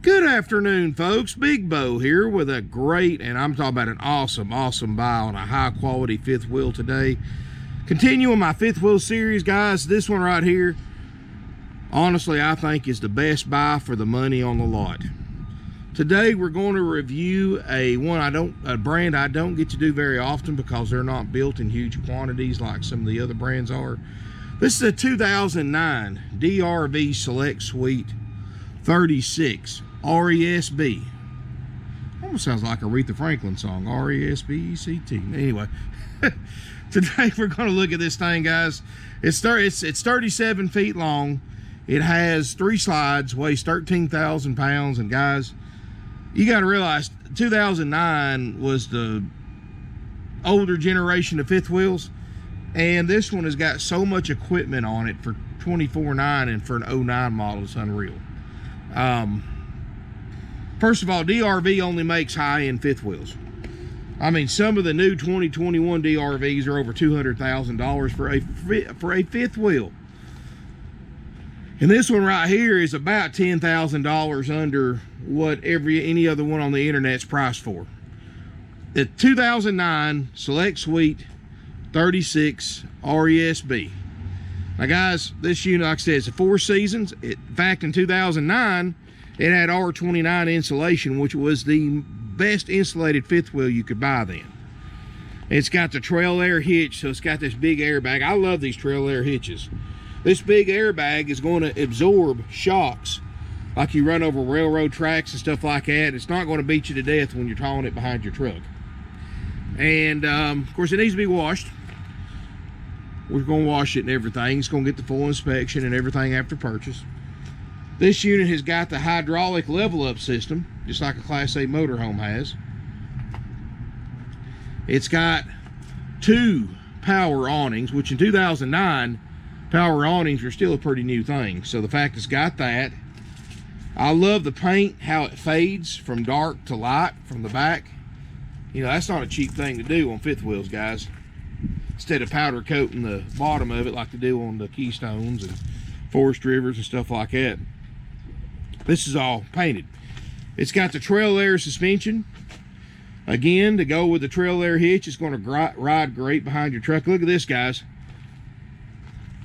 Good afternoon, folks. Big Bo here with a great, and I'm talking about an awesome buy on a high quality fifth wheel today. Continuing my fifth wheel series, guys. This one right here, honestly, I think is the best buy for the money on the lot. Today we're going to review a brand I don't get to do very often because they're not built in huge quantities like some of the other brands are. This is a 2009 DRV Select Suite 36 RESB. Almost sounds like a Aretha Franklin song, R-E-S-B-E-C-T. Anyway, today we're going to look at this thing, guys. It's 37 feet long. It has 3 slides, weighs 13,000 pounds, and guys, you got to realize 2009 was the older generation of fifth wheels, and this one has got so much equipment on it for 24.9, and for an 09 model, it's unreal. First of all, DRV only makes high-end fifth wheels. I mean, some of the new 2021 DRVs are over $200,000 for a fifth wheel. And this one right here is about $10,000 under what any other one on the internet's priced for. The 2009 Select Suite 36 RESB. Now, guys, this unit, like I said, it's a 4 seasons. In fact, in 2009, it had R29 insulation, which was the best insulated fifth wheel you could buy then. It's got the trail air hitch, so it's got this big airbag. I love these trail air hitches. This big airbag is going to absorb shocks like you run over railroad tracks and stuff like that. It's not going to beat you to death when you're towing it behind your truck. And, of course, it needs to be washed. We're going to wash it and everything. It's going to get the full inspection and everything after purchase. This unit has got the hydraulic level up system, just like a Class A motorhome has. It's got 2 power awnings, which in 2009, power awnings were still a pretty new thing. So the fact it's got that. I love the paint, how it fades from dark to light from the back. You know, that's not a cheap thing to do on fifth wheels, guys. Instead of powder coating the bottom of it like they do on the Keystones and Forest Rivers and stuff like that. This is all painted. It's got the trail air suspension. Again, to go with the trail air hitch, it's going to ride great behind your truck. Look at this, guys.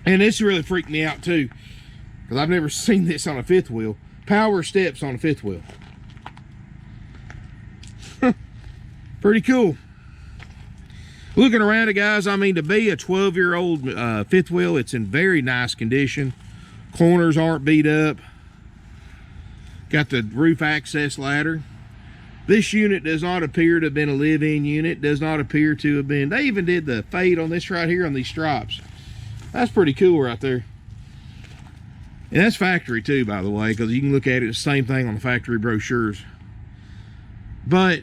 And this really freaked me out too, because I've never seen this on a fifth wheel. Power steps on a fifth wheel. Pretty cool. Looking around it, guys, I mean, to be a 12-year-old fifth wheel, it's in very nice condition. Corners aren't beat up. Got the roof access ladder. This unit does not appear to have been a live-in unit. Does not appear to have been. They even did the fade on this right here on these stripes. That's pretty cool right there. And that's factory too, by the way, because you can look at it, the same thing on the factory brochures. But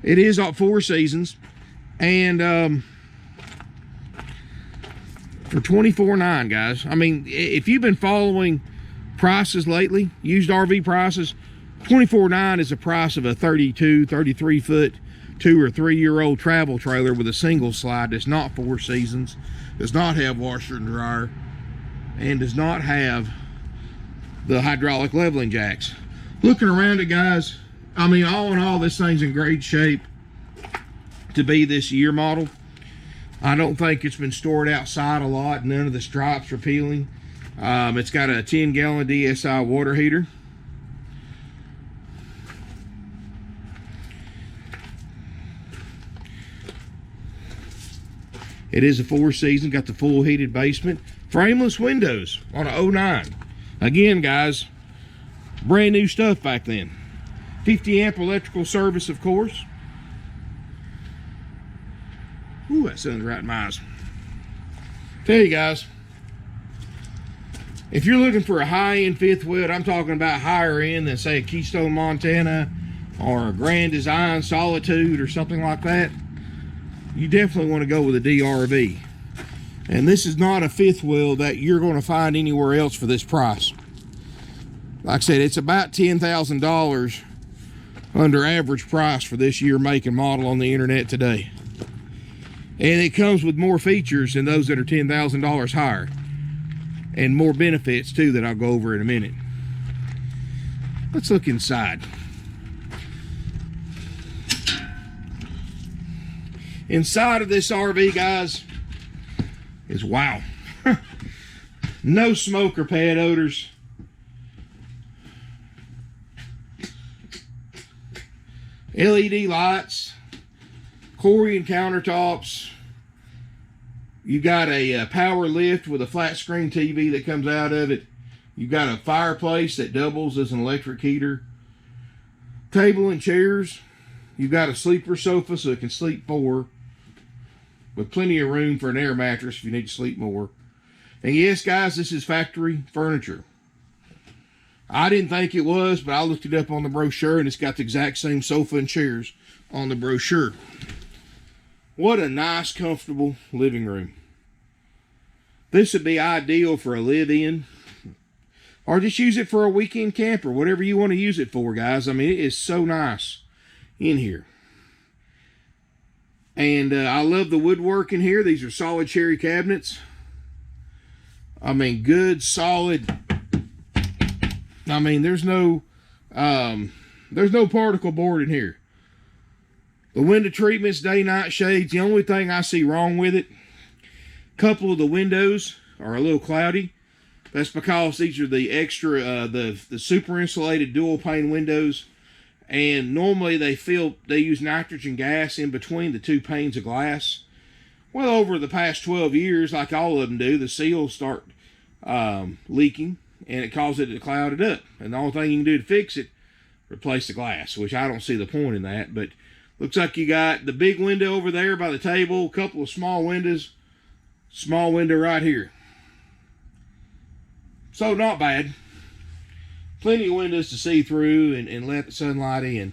it is 4 seasons, and for $24.9, guys. I mean, if you've been following prices lately, used RV prices, $24.9 is the price of a 33 foot 2 or 3 year old travel trailer with a single slide that's not 4 seasons, does not have washer and dryer, and does not have the hydraulic leveling jacks. Looking around it, guys, I mean, all in all, this thing's in great shape to be this year model. I don't think it's been stored outside a lot. None of the stripes are peeling. It's got a 10-gallon DSI water heater. It is a 4 season, got the full heated basement. Frameless windows on a 09. Again, guys, brand new stuff back then. 50 amp electrical service, of course. Ooh, that sounds right in my eyes. Tell you guys, if you're looking for a high-end fifth wheel, I'm talking about higher end than, say, a Keystone Montana or a Grand Design Solitude or something like that, you definitely want to go with a DRV. And this is not a fifth wheel that you're going to find anywhere else for this price. Like I said, it's about $10,000 under average price for this year make and model on the internet today. And it comes with more features than those that are $10,000 higher. And more benefits too that I'll go over in a minute. Let's look inside. Inside of this RV, guys, is wow. No smoke or pad odors. LED lights, Corian countertops. You got a power lift with a flat screen TV that comes out of it. You got a fireplace that doubles as an electric heater. Table and chairs. You've got a sleeper sofa so it can sleep 4. With plenty of room for an air mattress if you need to sleep more. And yes, guys, this is factory furniture. I didn't think it was, but I looked it up on the brochure, and it's got the exact same sofa and chairs on the brochure. What a nice, comfortable living room. This would be ideal for a live-in, or just use it for a weekend camper, whatever you want to use it for, guys. I mean, it is so nice in here. And I love the woodwork in here. These are solid cherry cabinets. I mean, good, solid. I mean, there's no particle board in here. The window treatments, day-night shades. The only thing I see wrong with it, a couple of the windows are a little cloudy. That's because these are the extra, the super insulated dual pane windows. And normally they use nitrogen gas in between the 2 panes of glass. Well, over the past 12 years, like all of them do, the seals start leaking, and it causes it to cloud it up. And the only thing you can do to fix it, replace the glass, which I don't see the point in that. But looks like you got the big window over there by the table, a couple of small windows, small window right here. So not bad. Plenty of windows to see through and let the sunlight in.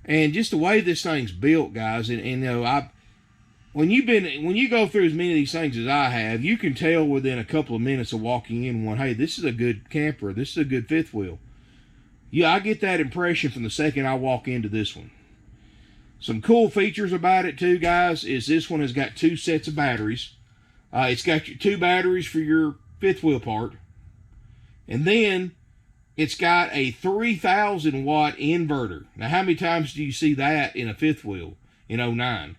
And just the way this thing's built, guys, and you know, when you go through as many of these things as I have, you can tell within a couple of minutes of walking in one, hey, this is a good camper, this is a good fifth wheel. Yeah, I get that impression from the second I walk into this one. Some cool features about it too, guys, is this one has got 2 sets of batteries. It's got your 2 batteries for your fifth wheel part. And then it's got a 3,000 watt inverter. Now, how many times do you see that in a fifth wheel in 09?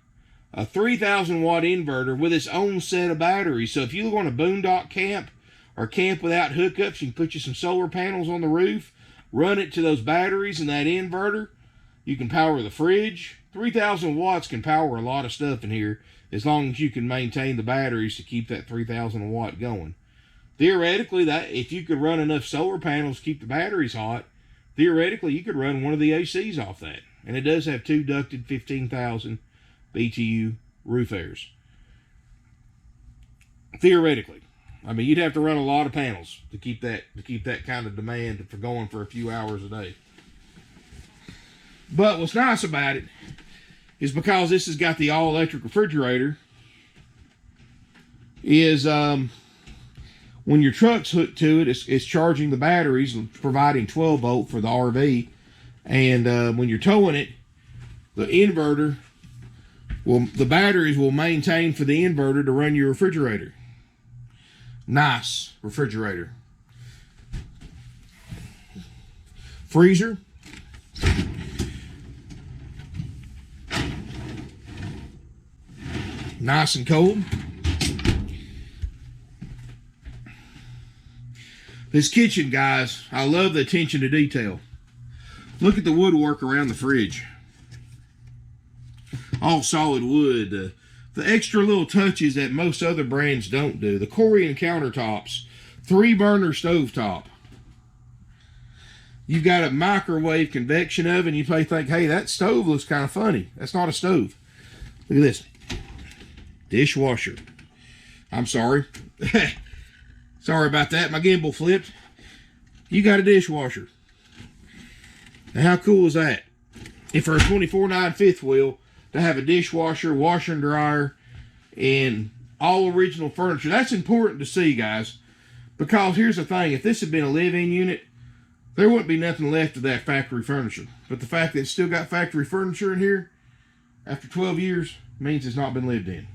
A 3,000 watt inverter with its own set of batteries. So if you want a boondock camp or camp without hookups, you can put you some solar panels on the roof, run it to those batteries and that inverter. You can power the fridge. 3,000 watts can power a lot of stuff in here as long as you can maintain the batteries to keep that 3,000 watt going. Theoretically, that if you could run enough solar panels to keep the batteries hot, theoretically you could run one of the ACs off that. And it does have 2 ducted 15,000 BTU roof airs. Theoretically. I mean, you'd have to run a lot of panels to keep that kind of demand for going for a few hours a day. But what's nice about it is because this has got the all-electric refrigerator, is when your truck's hooked to it, it's charging the batteries, providing 12 volt for the RV. And when you're towing it, the batteries will maintain for the inverter to run your refrigerator. Nice refrigerator. Freezer. Nice and cold. This kitchen, guys, I love the attention to detail. Look at the woodwork around the fridge. All solid wood. The extra little touches that most other brands don't do. The Corian countertops. 3-burner stovetop. You've got a microwave convection oven. You may think, hey, that stove looks kind of funny. That's not a stove. Look at this. Dishwasher. I'm sorry. Sorry about that. My gimbal flipped. You got a dishwasher. Now, how cool is that? If for a 24/9 fifth wheel, to have a dishwasher, washer and dryer, and all original furniture. That's important to see, guys. Because here's the thing. If this had been a live-in unit, there wouldn't be nothing left of that factory furniture. But the fact that it's still got factory furniture in here, after 12 years, means it's not been lived in.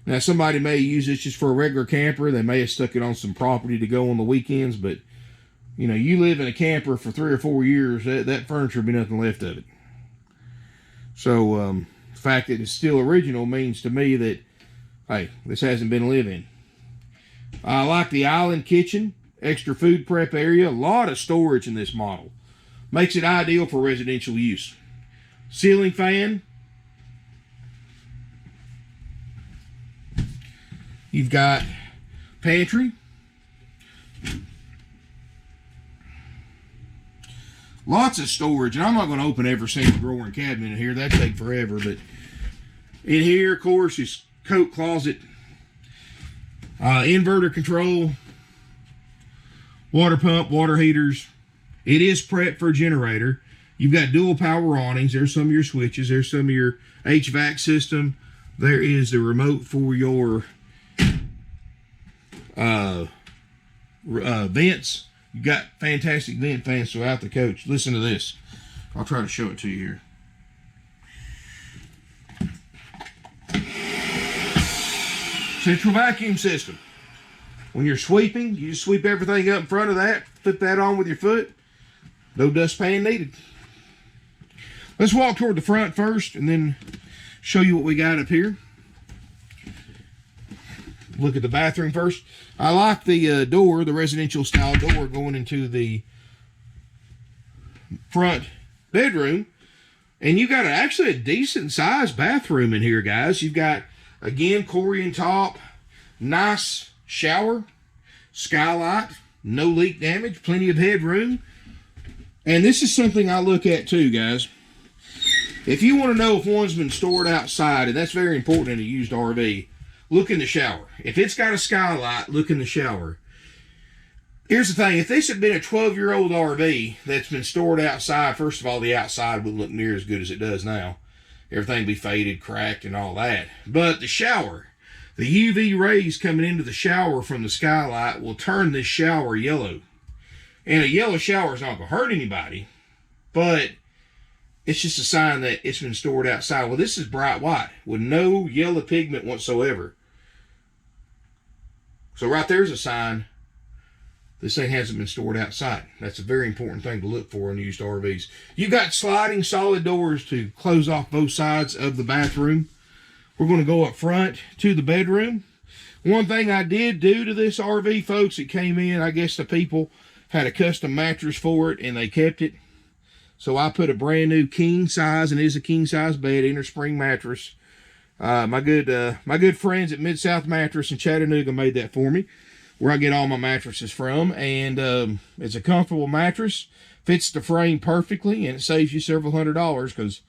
Now, somebody may use this just for a regular camper. They may have stuck it on some property to go on the weekends, but You know, you live in a camper for 3 or 4 years, that furniture will be nothing left of it. So the fact that it's still original means to me that, hey, this hasn't been lived in. I like the island kitchen, extra food prep area, a lot of storage in this model. Makes it ideal for residential use. Ceiling fan. You've got pantry. Lots of storage, and I'm not going to open every single drawer and cabinet in here. That'd take forever, but in here, of course, is coat closet, inverter control, water pump, water heaters. It is prepped for a generator. You've got dual power awnings. There's some of your switches. There's some of your HVAC system. There is the remote for your vents. You've got fantastic vent fans throughout the coach. Listen to this. I'll try to show it to you here. Central vacuum system. When you're sweeping, you just sweep everything up in front of that, flip that on with your foot. No dustpan needed. Let's walk toward the front first and then show you what we got up here. Look at the bathroom first. I like the door, the residential style door going into the front bedroom. And you got actually a decent sized bathroom in here, guys. You've got, again, Corian top, nice shower, skylight, no leak damage, plenty of headroom. And this is something I look at too, guys. If you want to know if one's been stored outside, and that's very important in a used RV, look in the shower. If it's got a skylight, look in the shower. Here's the thing. If this had been a 12-year-old RV that's been stored outside, first of all, the outside wouldn't look near as good as it does now. Everything would be faded, cracked, and all that. But the shower, the UV rays coming into the shower from the skylight will turn this shower yellow. And a yellow shower is not going to hurt anybody, but it's just a sign that it's been stored outside. Well, this is bright white with no yellow pigment whatsoever. So right there's a sign this thing hasn't been stored outside. That's a very important thing to look for in used RVs. You've got sliding solid doors to close off both sides of the bathroom. We're going to go up front to the bedroom. One thing I did do to this RV, folks, it came in, I guess the people had a custom mattress for it and they kept it. So I put a brand new king size, and it is a king size bed, inner spring mattress. My good friends at Mid-South Mattress in Chattanooga made that for me, where I get all my mattresses from. And it's a comfortable mattress, fits the frame perfectly, and it saves you several $100s, because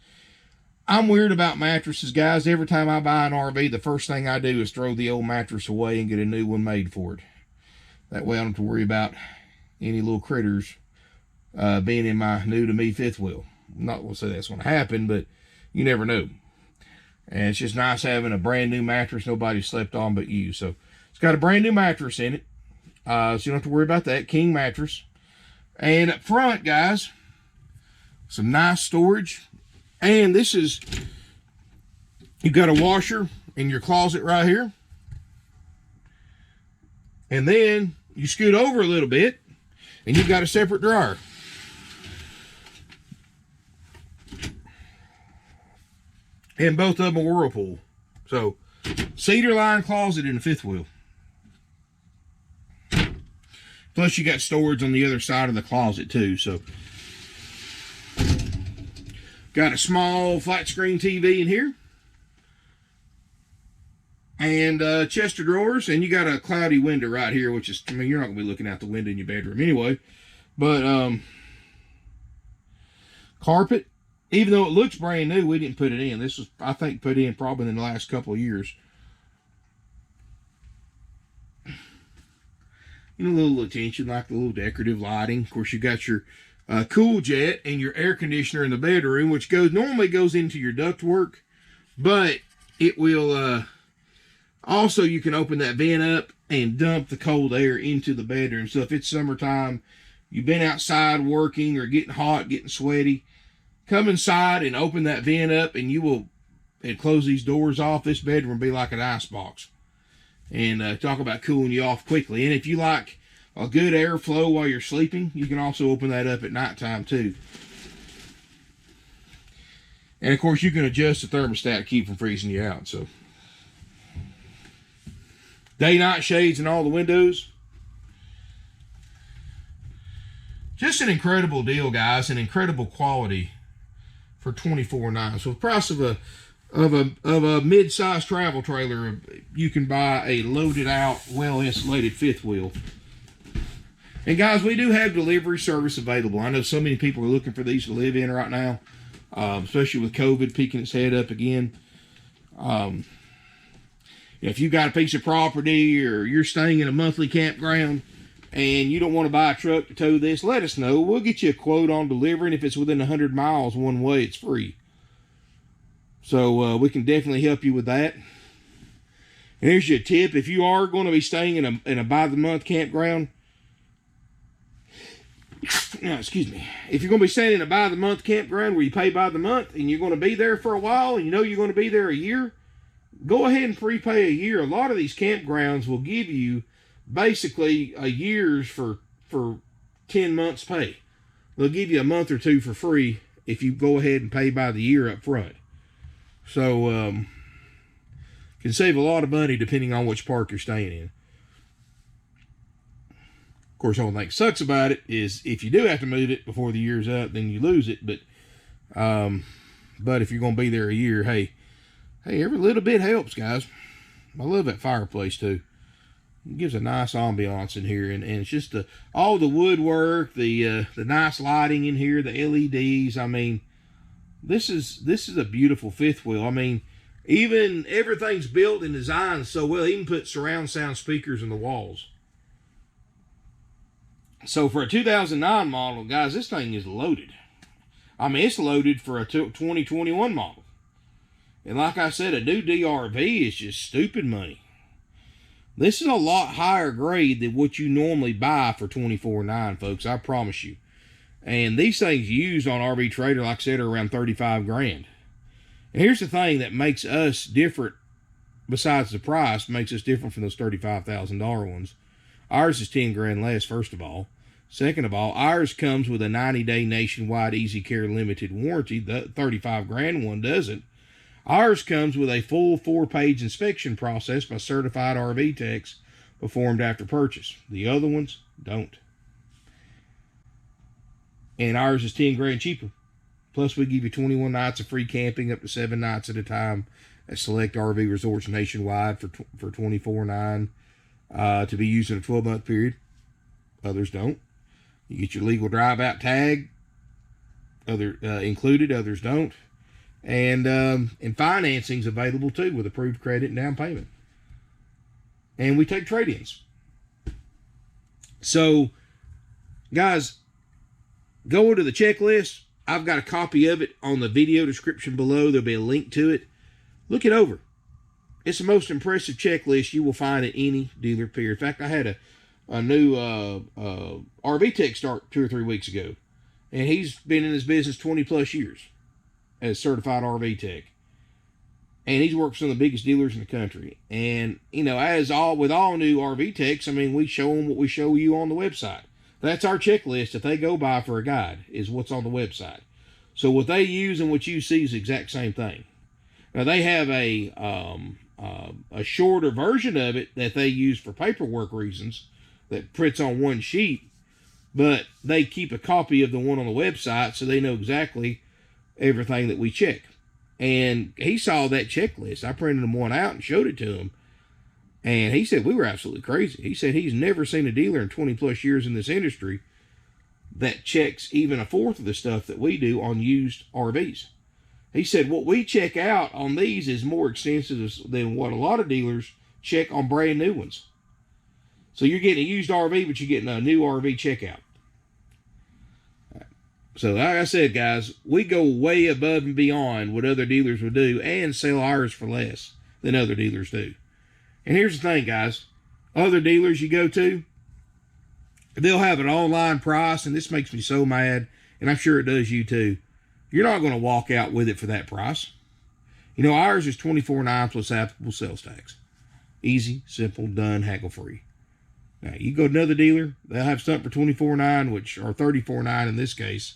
I'm weird about mattresses, guys. Every time I buy an RV, the first thing I do is throw the old mattress away and get a new one made for it. That way I don't have to worry about any little critters being in my new to me fifth wheel. I'm not going to say that's going to happen, but you never know. And it's just nice having a brand new mattress nobody slept on but you. So it's got a brand new mattress in it, so you don't have to worry about that. King mattress. And up front, guys, some nice storage. And this is, you've got a washer in your closet right here. And then you scoot over a little bit, and you've got a separate dryer. And both of them are Whirlpool. So, cedar line closet in the fifth wheel. Plus, you got storage on the other side of the closet, too. So, got a small flat screen TV in here. And chest of drawers. And you got a cloudy window right here, which is, I mean, you're not going to be looking out the window in your bedroom anyway. But, carpet. Even though it looks brand new, we didn't put it in. This was, I think, put in probably in the last couple of years. You know, a little attention, like a little decorative lighting. Of course, you got your cool jet and your air conditioner in the bedroom, which normally goes into your ductwork, but it will also, you can open that vent up and dump the cold air into the bedroom. So if it's summertime, you've been outside working or getting hot, getting sweaty, come inside and open that vent up, and you will, and close these doors off. This bedroom will be like an ice box. And talk about cooling you off quickly. And if you like a good airflow while you're sleeping. You can also open that up at nighttime too. And of course, you can adjust the thermostat to keep from freezing you out. So, day-night shades in all the windows. Just an incredible deal, guys. An incredible quality for $24,900. So, the price of a mid-size travel trailer, you can buy a loaded-out, well-insulated fifth wheel. And guys, we do have delivery service available. I know so many people are looking for these to live in right now. Especially with COVID peeking its head up again. If you've got a piece of property or you're staying in a monthly campground and you don't want to buy a truck to tow this, let us know. We'll get you a quote on delivery, and if it's within 100 miles one way, it's free. So we can definitely help you with that. And here's your tip. If you are going to be staying in a by-the-month campground, excuse me. If you're going to be staying in a by-the-month campground where you pay by the month and you're going to be there for a while and you know you're going to be there a year, go ahead and prepay a year. A lot of these campgrounds will give you basically a year's for 10 months pay. They'll give you a month or two for free if you go ahead and pay by the year up front. So, can save a lot of money depending on which park you're staying in. Of course, the only thing that sucks about it is if you do have to move it before the year's up, then you lose it. But if you're going to be there a year, hey, every little bit helps, guys. I love that fireplace too. It gives a nice ambiance in here, and it's just all the woodwork, the nice lighting in here, the LEDs. I mean, this is a beautiful fifth wheel. I mean, even everything's built and designed so well. Even put surround sound speakers in the walls. So for a 2009 model, guys, this thing is loaded. I mean, it's loaded for a 2021 model. And like I said, a new DRV is just stupid money. This is a lot higher grade than what you normally buy for $24,900, folks. I promise you. And these things used on RV Trader, like I said, are around $35,000. And here's the thing that makes us different, besides the price, makes us different from those $35,000 ones. Ours is $10,000 less, first of all. Second of all, ours comes with a 90-day nationwide Easy Care limited warranty. The $35,000 one doesn't. Ours comes with a full 4-page inspection process by certified RV techs performed after purchase. The other ones don't. And ours is $10,000 cheaper. Plus, we give you 21 nights of free camping up to 7 nights at a time at select RV resorts nationwide for $24,900 to be used in a 12-month period. Others don't. You get your legal drive-out tag, included. Others don't. And financing's available too with approved credit and down payment. And we take trade-ins. So, guys, go to the checklist. I've got a copy of it on the video description below. There'll be a link to it. Look it over. It's the most impressive checklist you will find at any dealer, period. In fact, I had a new RV tech start 2 or 3 weeks ago. And he's been in this business 20 plus years as certified RV tech. And he's worked for some of the biggest dealers in the country. And, you know, with all new RV techs, I mean, we show them what we show you on the website. That's our checklist that they go by for a guide, is what's on the website. So what they use and what you see is the exact same thing. Now, they have a shorter version of it that they use for paperwork reasons that prints on one sheet, but they keep a copy of the one on the website so they know exactly everything that we check. And he saw that checklist. I printed him one out and showed it to him. And he said we were absolutely crazy. He said he's never seen a dealer in 20 plus years in this industry that checks even a fourth of the stuff that we do on used RVs. He said what we check out on these is more extensive than what a lot of dealers check on brand new ones. So you're getting a used RV, but you're getting a new RV checkout. So like I said, guys, we go way above and beyond what other dealers would do and sell ours for less than other dealers do. And here's the thing, guys. Other dealers you go to, they'll have an online price, and this makes me so mad, and I'm sure it does you too. You're not going to walk out with it for that price. You know, ours is $24,900 plus applicable sales tax. Easy, simple, done, haggle-free. Now, you go to another dealer, they'll have something for $24.9, which or $34.9 in this case.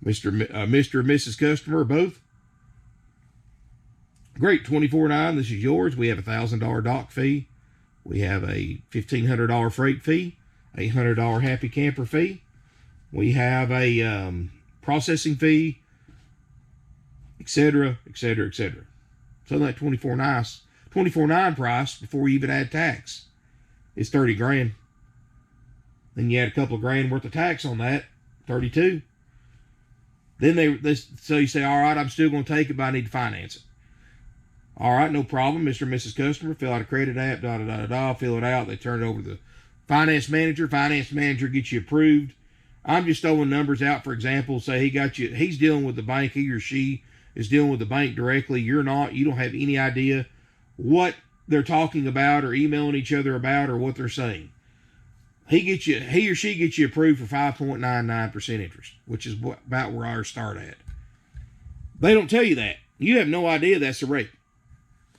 Mr. and Mrs. Customer, both. Great, $24.9. This is yours. We have a $1,000 dock fee. We have a $1,500 freight fee, $800 happy camper fee. We have a processing fee, etc., etc., etc. So that $24.9 price before you even add tax is $30,000. Then you add a couple of grand worth of tax on that, $32,000. Then so you say, all right, I'm still going to take it, but I need to finance it. All right, no problem, Mr. and Mrs. Customer. Fill out a credit app, fill it out. They turn it over to the finance manager. Finance manager gets you approved. I'm just throwing numbers out, for example. Say he's dealing with the bank, he or she is dealing with the bank directly. You're not. You don't have any idea what they're talking about or emailing each other about or what they're saying. He or she gets you approved for 5.99% interest, which is about where ours start at. They don't tell you that. You have no idea that's the rate.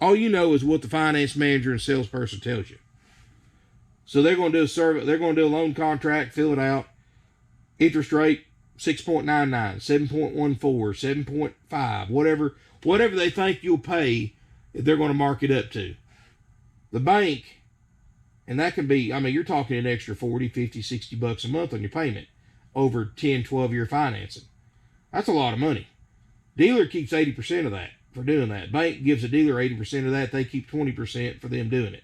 All you know is what the finance manager and salesperson tells you. So they're going to do a survey. They're going to do a loan contract, fill it out. Interest rate 6.99, 7.14, 7.5, whatever they think you'll pay, they're going to mark it up to. The bank, and that can be, I mean, you're talking an extra 40, 50, 60 bucks a month on your payment over 10, 12-year financing. That's a lot of money. Dealer keeps 80% of that for doing that. Bank gives a dealer 80% of that. They keep 20% for them doing it.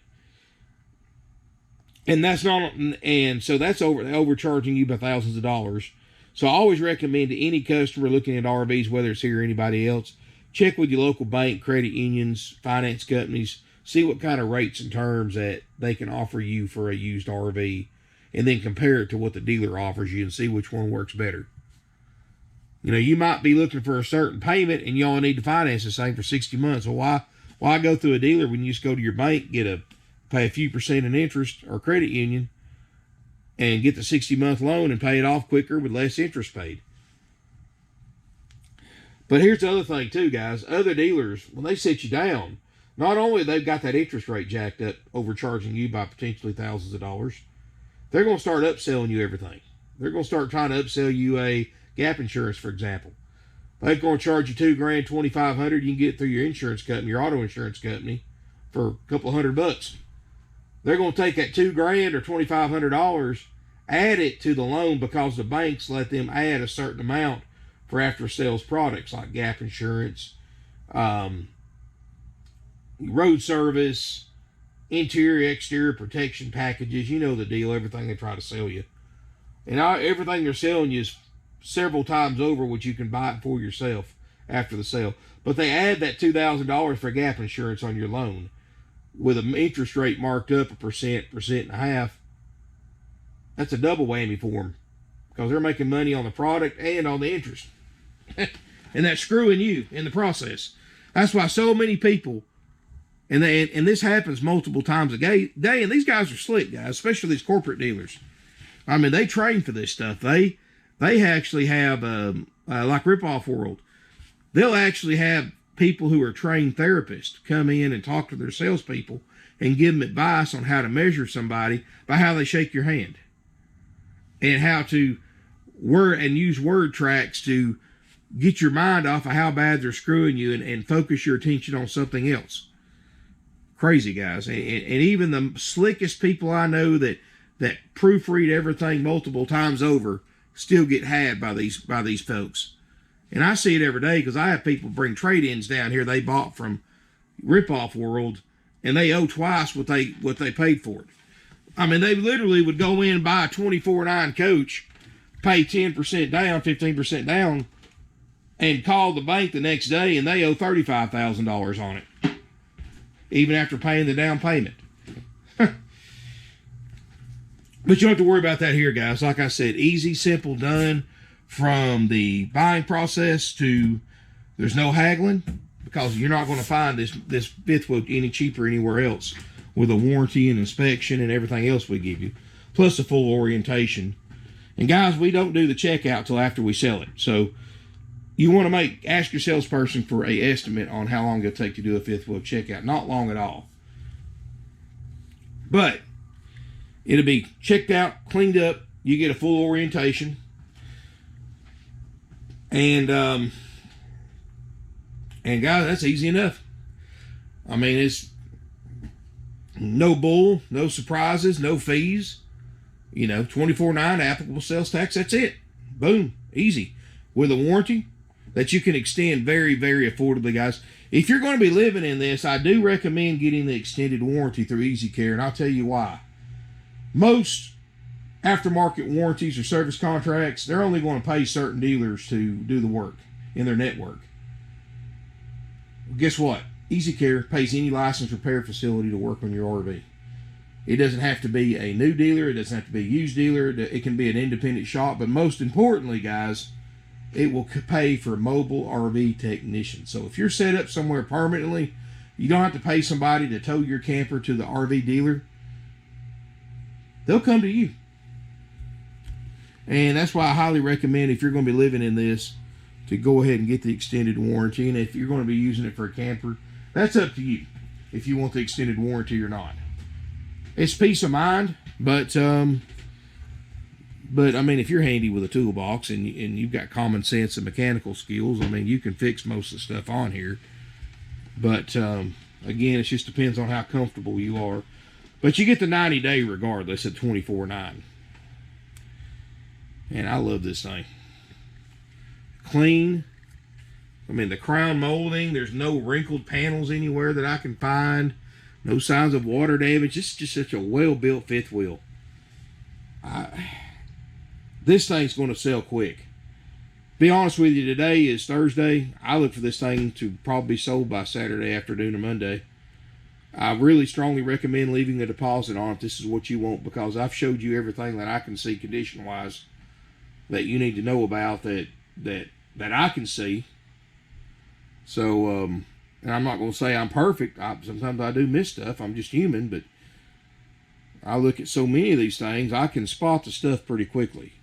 And that's not, and so that's overcharging you by thousands of dollars. So I always recommend to any customer looking at RVs, whether it's here or anybody else, check with your local bank, credit unions, finance companies, see what kind of rates and terms that they can offer you for a used RV, and then compare it to what the dealer offers you and see which one works better. You know, you might be looking for a certain payment and you only need to finance the same for 60 months. Well, why go through a dealer when you just go to your bank, pay a few percent in interest or credit union and get the 60-month loan and pay it off quicker with less interest paid? But here's the other thing too, guys. Other dealers, when they sit you down, not only they've got that interest rate jacked up, overcharging you by potentially thousands of dollars, they're going to start upselling you everything. They're going to start trying to upsell you a gap insurance, for example. They're going to charge you $2,000, $2,500. You can get it through your insurance company, your auto insurance company, for a couple of $100. They're going to take that $2,000 or $2,500, add it to the loan because the banks let them add a certain amount for after sales products like gap insurance, road service, interior, exterior protection packages. You know the deal, everything they try to sell you. And everything they're selling you is several times over what you can buy it for yourself after the sale. But they add that $2,000 for gap insurance on your loan with an interest rate marked up 1.5%. That's a double whammy for them because they're making money on the product and on the interest. And that's screwing you in the process. That's why so many people, and this happens multiple times a day, and these guys are slick, guys, especially these corporate dealers. I mean, they train for this stuff. They actually have, like Rip-Off World, they'll actually have people who are trained therapists come in and talk to their salespeople and give them advice on how to measure somebody by how they shake your hand and how to use word tracks to get your mind off of how bad they're screwing you and focus your attention on something else. Crazy, guys. And even the slickest people I know that proofread everything multiple times over still get had by these folks. And I see it every day because I have people bring trade-ins down here they bought from Rip-Off World, and they owe twice what they paid for it. I mean, they literally would go in and buy a 24.9 coach, pay 10% down, 15% down, and call the bank the next day, and they owe $35,000 on it, even after paying the down payment. But you don't have to worry about that here, guys. Like I said, easy, simple, done. From the buying process to there's no haggling because you're not going to find this fifth wheel any cheaper anywhere else with a warranty and inspection and everything else we give you, plus a full orientation. And guys, we don't do the checkout till after we sell it. So you want to ask your salesperson for an estimate on how long it'll take to do a fifth wheel checkout. Not long at all. But It'll be checked out, cleaned up. You get a full orientation. And guys, that's easy enough. I mean, it's no bull, no surprises, no fees. You know, $24.9 applicable sales tax. That's it. Boom. Easy. With a warranty that you can extend very, very affordably, guys. If you're going to be living in this, I do recommend getting the extended warranty through Easy Care, and I'll tell you why. Most aftermarket warranties or service contracts, they're only going to pay certain dealers to do the work in their network. Guess what? Easy Care pays any licensed repair facility to work on your RV. It doesn't have to be a new dealer. It doesn't have to be a used dealer. It can be an independent shop. But most importantly, guys, it will pay for mobile RV technicians. So if you're set up somewhere permanently, you don't have to pay somebody to tow your camper to the RV dealer. They'll come to you. And that's why I highly recommend, if you're going to be living in this, to go ahead and get the extended warranty. And if you're going to be using it for a camper, that's up to you if you want the extended warranty or not. It's peace of mind, but I mean, if you're handy with a toolbox and you've got common sense and mechanical skills, I mean, you can fix most of the stuff on here. But again, it just depends on how comfortable you are. But you get the 90-day regardless at $24.9. And I love this thing. Clean. I mean, the crown molding, there's no wrinkled panels anywhere that I can find. No signs of water damage. It's just such a well-built fifth wheel. This thing's going to sell quick. Be honest with you, today is Thursday. I look for this thing to probably be sold by Saturday afternoon or Monday. I really strongly recommend leaving a deposit on if this is what you want, because I've showed you everything that I can see condition-wise that you need to know about that I can see. So, and I'm not going to say I'm perfect. Sometimes I do miss stuff. I'm just human, but I look at so many of these things, I can spot the stuff pretty quickly.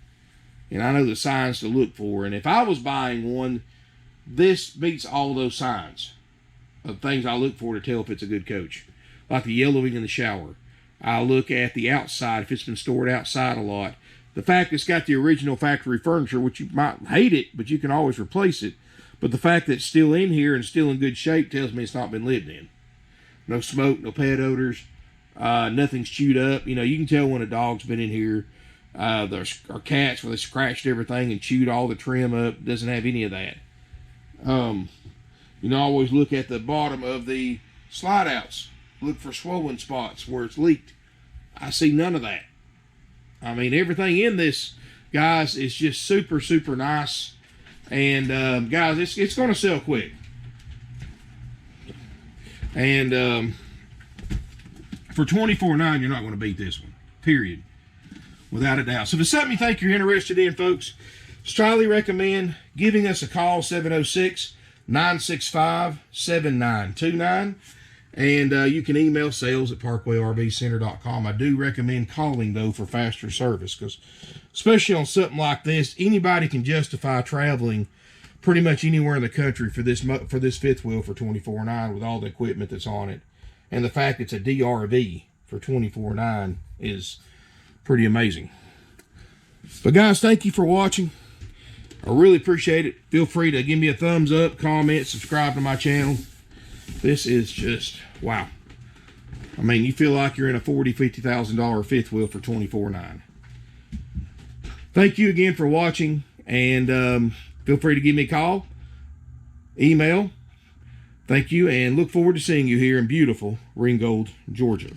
And I know the signs to look for. And if I was buying one, this beats all those signs of things I look for to tell if it's a good coach. Like the yellowing in the shower. I look at the outside, if it's been stored outside a lot. The fact it's got the original factory furniture, which you might hate it, but you can always replace it. But the fact that it's still in here and still in good shape tells me it's not been lived in. No smoke, no pet odors, nothing's chewed up. You know, you can tell when a dog's been in here. There's cats where they scratched everything and chewed all the trim up. Doesn't have any of that. You know, always look at the bottom of the slide outs. Look for swollen spots where it's leaked. I see none of that. I mean, everything in this, guys, is just super, super nice. And guys, it's going to sell quick. And for $24.9, you're not going to beat this one. Period. Without a doubt. So if it's something you think you're interested in, folks, strongly recommend giving us a call, 706-965-7929. And you can email sales@parkwayrvcenter.com. I do recommend calling, though, for faster service, because especially on something like this, anybody can justify traveling pretty much anywhere in the country for this fifth wheel for $24.9 with all the equipment that's on it. And the fact it's a DRV for $24.9 is pretty amazing. But guys, thank you for watching. I really appreciate it. Feel free to give me a thumbs up, comment, subscribe to my channel. This is just wow. I mean, you feel like you're in a $40,000, $50,000 fifth wheel for $24.9. Thank you again for watching, and feel free to give me a call, email. Thank you, and look forward to seeing you here in beautiful Ringgold, Georgia.